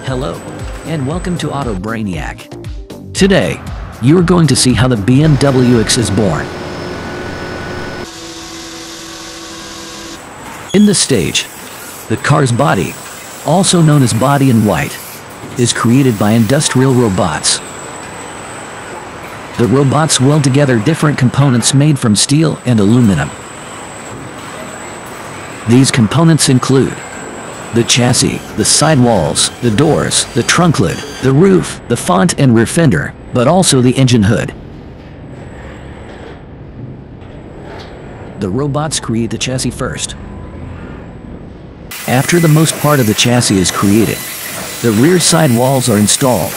Hello, and welcome to Auto Brainiac. Today, you are going to see how the BMW X is born. In this stage, the car's body, also known as body in white, is created by industrial robots. The robots weld together different components made from steel and aluminum. These components include the chassis, the sidewalls, the doors, the trunk lid, the roof, the front and rear fender, but also the engine hood. The robots create the chassis first. After the most part of the chassis is created, the rear sidewalls are installed.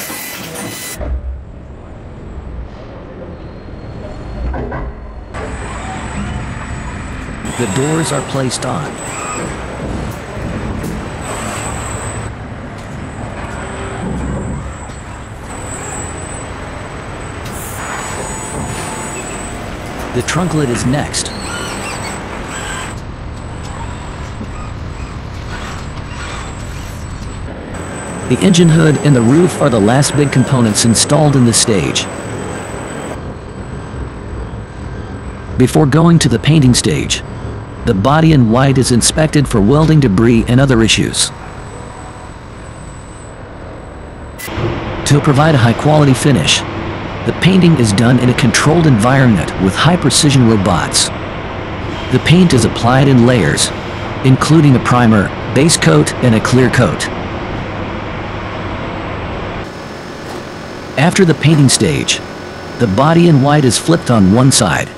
The doors are placed on. The trunk lid is next. The engine hood and the roof are the last big components installed in this stage. Before going to the painting stage, the body in white is inspected for welding debris and other issues. To provide a high-quality finish, the painting is done in a controlled environment with high-precision robots. The paint is applied in layers, including a primer, base coat, and a clear coat. After the painting stage, the body in white is flipped on one side,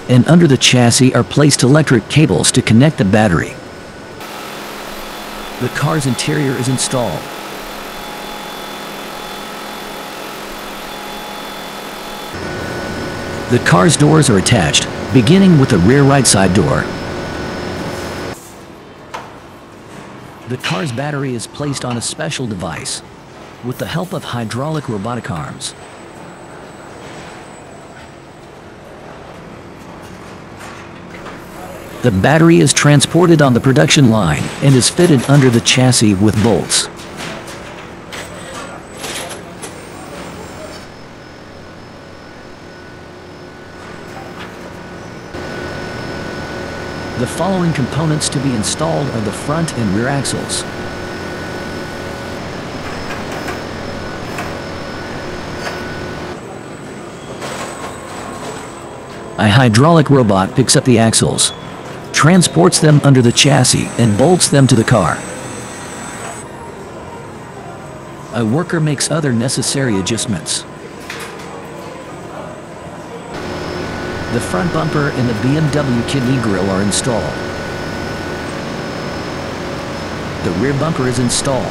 and under the chassis are placed electric cables to connect the battery. The car's interior is installed. The car's doors are attached, beginning with the rear right side door. The car's battery is placed on a special device with the help of hydraulic robotic arms. The battery is transported on the production line and is fitted under the chassis with bolts. The following components to be installed are the front and rear axles. A hydraulic robot picks up the axles, transports them under the chassis, and bolts them to the car. A worker makes other necessary adjustments. The front bumper and the BMW kidney grille are installed. The rear bumper is installed.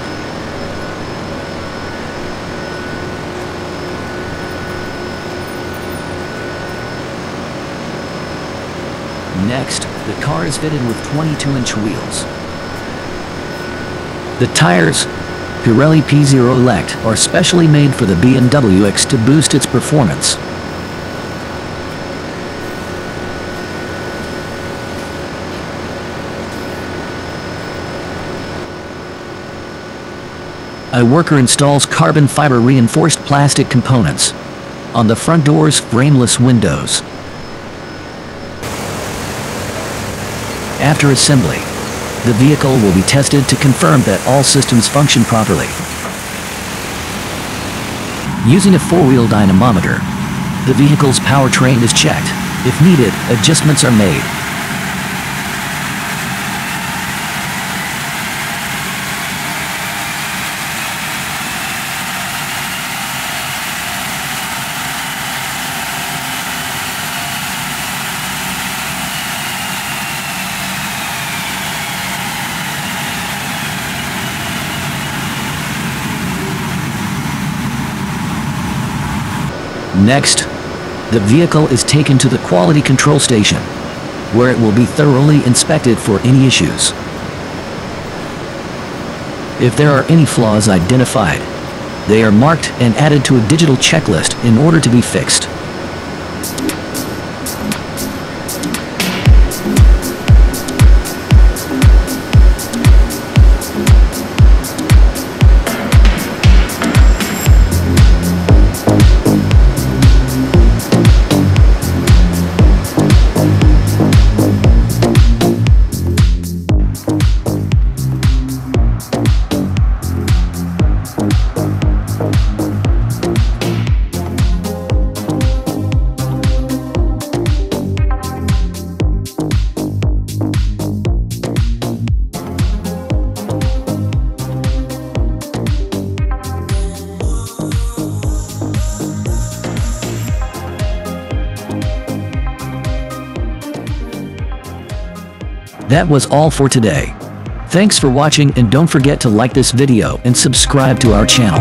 Next, the car is fitted with 22-inch wheels. The tires, Pirelli P0 Elect, are specially made for the BMW X to boost its performance. A worker installs carbon fiber reinforced plastic components on the front door's frameless windows. After assembly, the vehicle will be tested to confirm that all systems function properly. Using a four-wheel dynamometer, the vehicle's powertrain is checked. If needed, adjustments are made. Next, the vehicle is taken to the quality control station, where it will be thoroughly inspected for any issues. If there are any flaws identified, they are marked and added to a digital checklist in order to be fixed. That was all for today. Thanks for watching, and don't forget to like this video and subscribe to our channel.